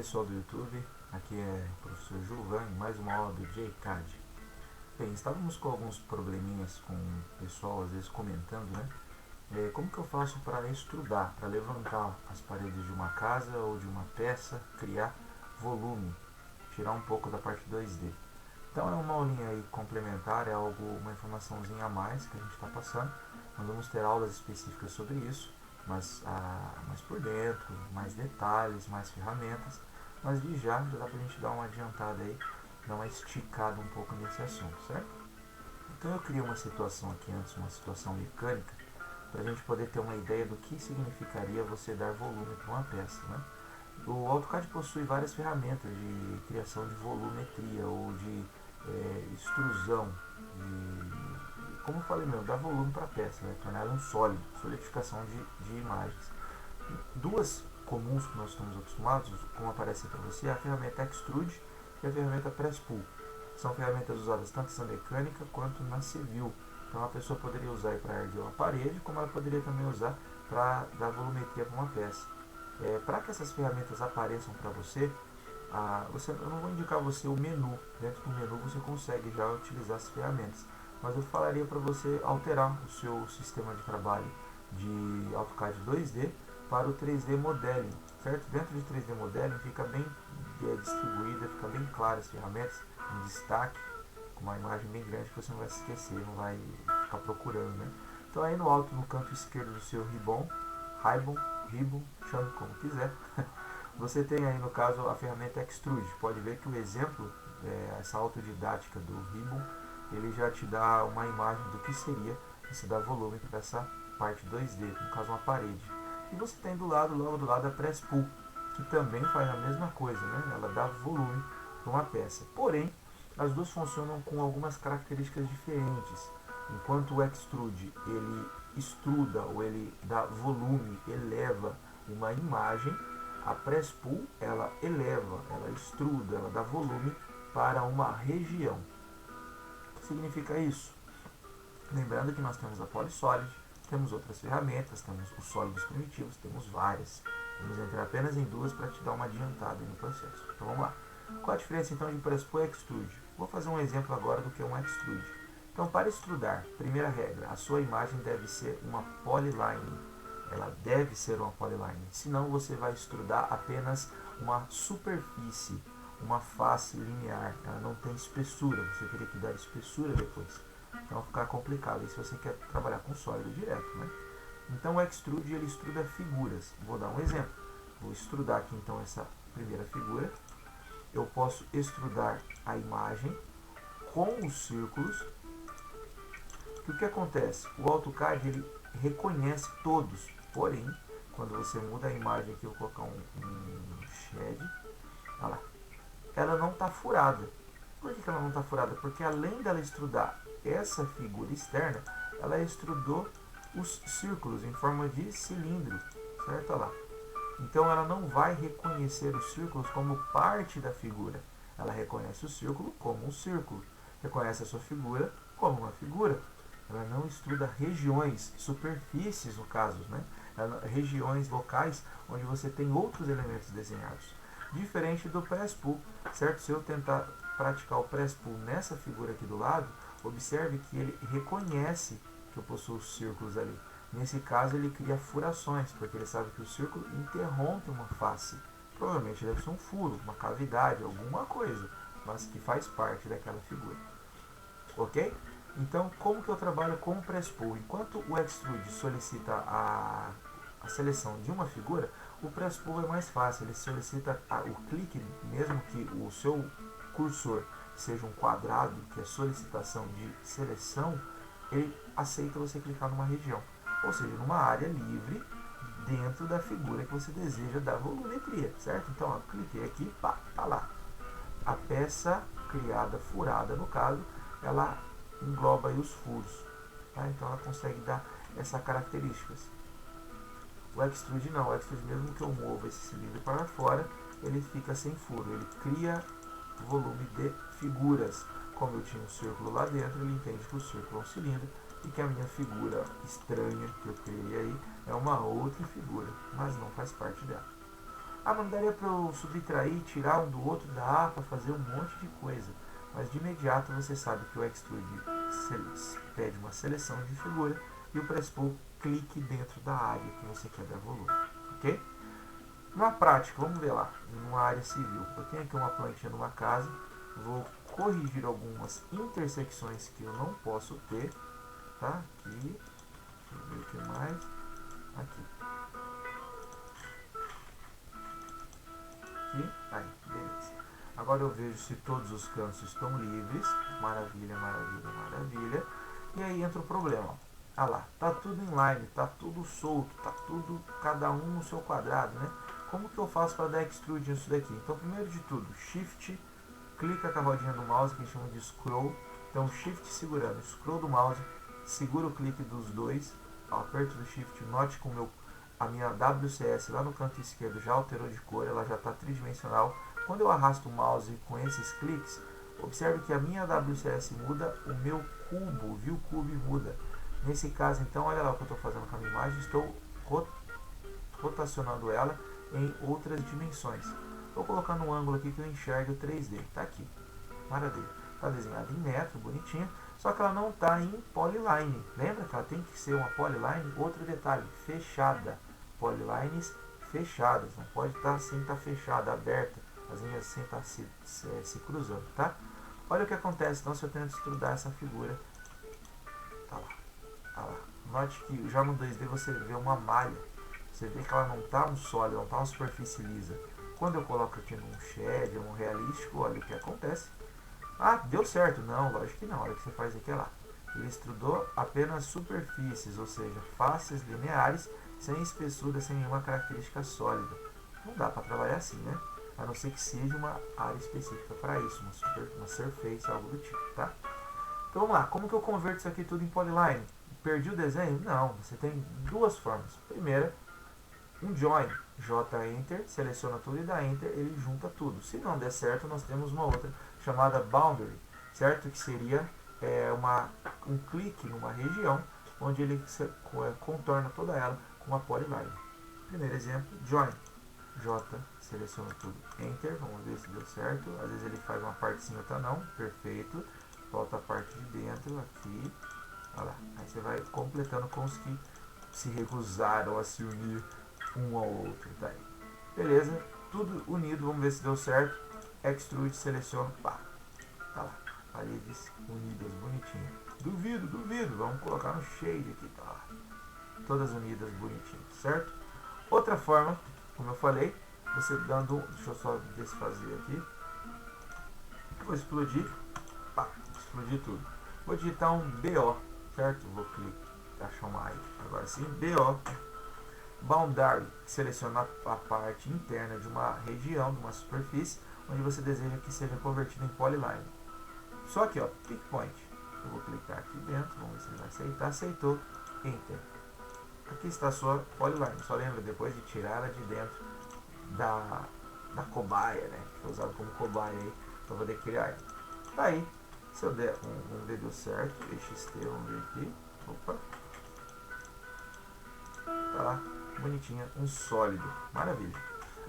pessoal do YouTube, aqui é o professor Gilvan em mais uma aula do JCAD. Bem, estávamos com alguns probleminhas com o pessoal às vezes comentando, né? Como que eu faço para estrudar, para levantar as paredes de uma casa ou de uma peça, criar volume, tirar um pouco da parte 2D. Então é uma aulinha aí complementar, é algo, uma informaçãozinha a mais que a gente está passando. Nós vamos ter aulas específicas sobre isso, mas mais por dentro, mais detalhes, mais ferramentas. Mas de já dá pra gente dar uma adiantada aí, dar uma esticada um pouco nesse assunto, certo? Então eu criei uma situação aqui antes, uma situação mecânica, para a gente poder ter uma ideia do que significaria você dar volume para uma peça, né? O AutoCAD possui várias ferramentas de criação de volumetria ou de extrusão, como eu falei mesmo, dar volume para a peça, né? Tornar ela um sólido, solidificação de imagens. Duas comuns que nós estamos acostumados, como aparece para você, é a ferramenta Extrude e a ferramenta Press Pull. São ferramentas usadas tanto na mecânica quanto na civil. Então a pessoa poderia usar para erguer uma parede, como ela poderia também usar para dar volumetria para uma peça. Para que essas ferramentas apareçam para você, eu não vou indicar você o menu. Dentro do menu você consegue já utilizar as ferramentas, mas eu falaria para você alterar o seu sistema de trabalho de AutoCAD 2D para o 3D Modeling, certo? Dentro de 3D Modeling fica bem distribuída, fica bem claro as ferramentas, em destaque, com uma imagem bem grande que você não vai se esquecer, não vai ficar procurando, né? Então aí no alto, no canto esquerdo do seu ribbon, chame como quiser, você tem aí no caso a ferramenta Extrude. Pode ver que o exemplo, essa autodidática do ribbon, ele já te dá uma imagem do que seria você dar volume para essa parte 2D, no caso uma parede. E você tem do lado, logo do lado, a Press Pull, que também faz a mesma coisa, né? Ela dá volume para uma peça. Porém, as duas funcionam com algumas características diferentes. Enquanto o Extrude ele extruda ou ele dá volume, eleva uma imagem, a Press Pull ela eleva, ela extruda, ela dá volume para uma região. O que significa isso? Lembrando que nós temos a Polysolid, temos outras ferramentas, temos os sólidos primitivos, temos várias. Vamos entrar apenas em duas para te dar uma adiantada no processo. Então vamos lá. Qual a diferença então de Press Pull e Extrude? Vou fazer um exemplo agora do que é um Extrude. Então, para extrudar, primeira regra, a sua imagem deve ser uma polyline. Ela deve ser uma polyline, senão você vai extrudar apenas uma superfície, uma face linear. Ela não tem espessura, você teria que dar espessura depois. Então vai ficar complicado, e se você quer trabalhar com sólido direto, né? Então o Extrude ele extruda figuras. Vou dar um exemplo. Vou extrudar aqui então essa primeira figura. Eu posso extrudar a imagem com os círculos. E o que acontece? O AutoCAD ele reconhece todos, porém, quando você muda a imagem aqui, eu vou colocar um shed, olha lá, ela não está furada. Por que ela não está furada? Porque além dela extrudar essa figura externa, ela extrudou os círculos em forma de cilindro, certo? Olha lá. Então ela não vai reconhecer os círculos como parte da figura. Ela reconhece o círculo como um círculo. Reconhece a sua figura como uma figura. Ela não extruda regiões, superfícies no caso, né? Regiões locais onde você tem outros elementos desenhados. Diferente do Press Pull, certo? Se eu tentar praticar o Press Pull nessa figura aqui do lado, observe que ele reconhece que eu possuo círculos ali. Nesse caso ele cria furações, porque ele sabe que o círculo interrompe uma face. Provavelmente deve ser um furo, uma cavidade, alguma coisa, mas que faz parte daquela figura. Ok? Então, como que eu trabalho com o Press Pull? Enquanto o Extrude solicita a seleção de uma figura, o Press Pull é mais fácil. Ele solicita o clique, mesmo que o seu cursor seja um quadrado, que é solicitação de seleção, ele aceita você clicar numa região, ou seja, numa área livre dentro da figura que você deseja dar volumetria, certo? Então, ó, cliquei aqui, pá, tá lá. A peça criada, furada no caso, ela engloba aí os furos, tá? Então ela consegue dar essas características. O Extrude não, o Extrude mesmo que eu movo esse cilindro para fora, ele fica sem furo, ele cria volume de figuras. Como eu tinha um círculo lá dentro, ele entende que o círculo é um cilindro e que a minha figura estranha que eu criei aí é uma outra figura, mas não faz parte dela. Ah, mas não daria para eu subtrair, tirar um do outro? Dá para fazer um monte de coisa. Mas de imediato você sabe que o Extrude pede uma seleção de figura e o Press Pull clique dentro da área que você quer dar volume. Ok? Na prática, vamos ver lá, numa área civil. Eu tenho aqui uma plantinha numa casa, vou corrigir algumas intersecções que eu não posso ter. Tá? Aqui, deixa eu ver o que mais. Aqui. Aqui, aí, beleza. Agora eu vejo se todos os cantos estão livres. Maravilha, maravilha, maravilha. E aí entra o problema. Ah lá, tá tudo inline, tá tudo solto, tá tudo, cada um no seu quadrado, né? Como que eu faço para dar extrude nisso daqui? Então, primeiro de tudo, Shift, clica com a rodinha do mouse, que a gente chama de scroll. Então, Shift segurando, scroll do mouse, segura o clique dos dois, aperto do Shift, note que a minha WCS lá no canto esquerdo já alterou de cor, ela já está tridimensional. Quando eu arrasto o mouse com esses cliques, observe que a minha WCS muda, o meu cubo, o View Cube muda. Nesse caso, então, olha lá o que eu estou fazendo com a minha imagem, estou rotacionando ela em outras dimensões. Estou colocando um ângulo aqui que eu enxergo 3D, está aqui, maravilha. Está desenhada em metro, bonitinha, só que ela não está em polyline. Lembra que ela tem que ser uma polyline? Outro detalhe, fechada. Polylines fechadas, não pode estar assim, está fechada, aberta, as linhas assim estão se cruzando, tá? Olha o que acontece então se eu tento estudar essa figura. Tá lá, tá lá. Note que já no 2D você vê uma malha, você vê que ela não está um sólido, não está uma superfície lisa. Quando eu coloco aqui num shed, um realístico, olha o que acontece. Ah, deu certo? Não, lógico que não. Olha o que você faz aqui, lá. Ele estudou apenas superfícies, ou seja, faces lineares, sem espessura, sem nenhuma característica sólida. Não dá para trabalhar assim, né? A não ser que seja uma área específica para isso, uma surface, algo do tipo, tá? Então vamos lá, como que eu converto isso aqui tudo em polyline? Perdi o desenho? Não, você tem duas formas. Primeira, um join, J-Enter, seleciona tudo e dá Enter, ele junta tudo. Se não der certo, nós temos uma outra chamada Boundary, certo? Que seria um clique numa região onde ele contorna toda ela com uma polyline. Primeiro exemplo, Join, J, seleciona tudo, Enter, vamos ver se deu certo. Às vezes ele faz uma parte sim, outra não, perfeito. Falta a parte de dentro aqui, olha lá. Aí você vai completando com os que se recusaram a se unir um ao outro, tá aí. Beleza, tudo unido, vamos ver se deu certo. Extrude, seleciono, pá, tá lá, paredes unidas, bonitinho. Duvido, duvido, vamos colocar no shade aqui, tá lá. Todas unidas, bonitinho, certo? Outra forma, como eu falei, você dando, deixa eu só desfazer aqui. Vou explodir, pá, explodir tudo. Vou digitar um BO, certo? Vou clicar, achar uma área. Agora sim, BO. Boundary, seleciona a parte interna de uma região, de uma superfície, onde você deseja que seja convertida em polyline. Só aqui, ó, pick point. Eu vou clicar aqui dentro, vamos ver se ele vai aceitar. Aceitou, Enter. Aqui está a sua polyline. Só lembra depois de tirar ela de dentro da cobaia, né? Que foi usado como cobaia aí para poder criar ela. Tá aí. Se eu der vamos ver, deu certo. EXT, vamos ver aqui. Opa. Tá lá. Bonitinha, um sólido, maravilha.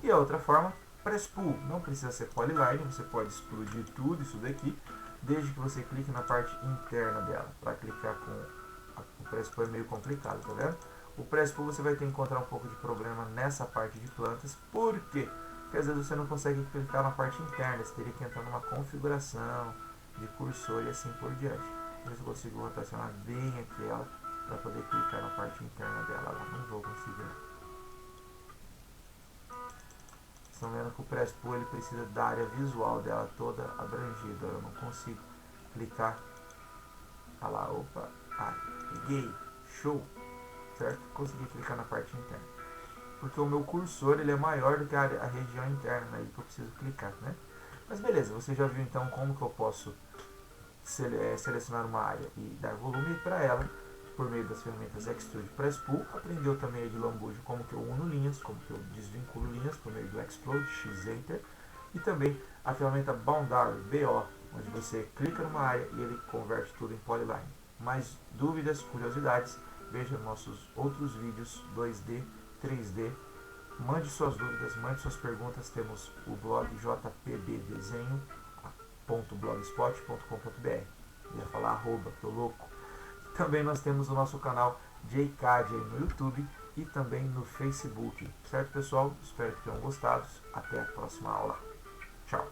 E a outra forma, Press Pull, não precisa ser polyline, você pode explodir tudo isso daqui, desde que você clique na parte interna dela. Para clicar com o Press Pull é meio complicado, tá vendo? O Press Pull você vai ter que encontrar um pouco de problema nessa parte de plantas, por quê? Porque às vezes você não consegue clicar na parte interna, você teria que entrar numa configuração de cursor e assim por diante. Ver se eu consigo rotacionar bem aqui ela, para poder clicar na parte interna dela lá. Não vou conseguir. Estão vendo que o Press Pull ele precisa da área visual dela toda abrangida. Eu não consigo clicar. Ah lá, opa. Ah, peguei. Show. Certo? Consegui clicar na parte interna. Porque o meu cursor ele é maior do que a região interna aí que eu preciso clicar, né? Mas beleza, você já viu então como que eu posso selecionar uma área e dar volume para ela por meio das ferramentas Extrude, Press Pull. Aprendeu também de lambuja como que eu uno linhas, como que eu desvinculo linhas por meio do Explode, X-Enter. E também a ferramenta Boundary, BO, onde você clica numa área e ele converte tudo em polyline. Mais dúvidas, curiosidades, veja nossos outros vídeos 2D, 3D Mande suas dúvidas, mande suas perguntas. Temos o blog jpbdesenho.blogspot.com.br. Ia falar arroba, tô louco. Também nós temos o nosso canal JCAD no YouTube e também no Facebook. Certo, pessoal? Espero que tenham gostado. Até a próxima aula. Tchau.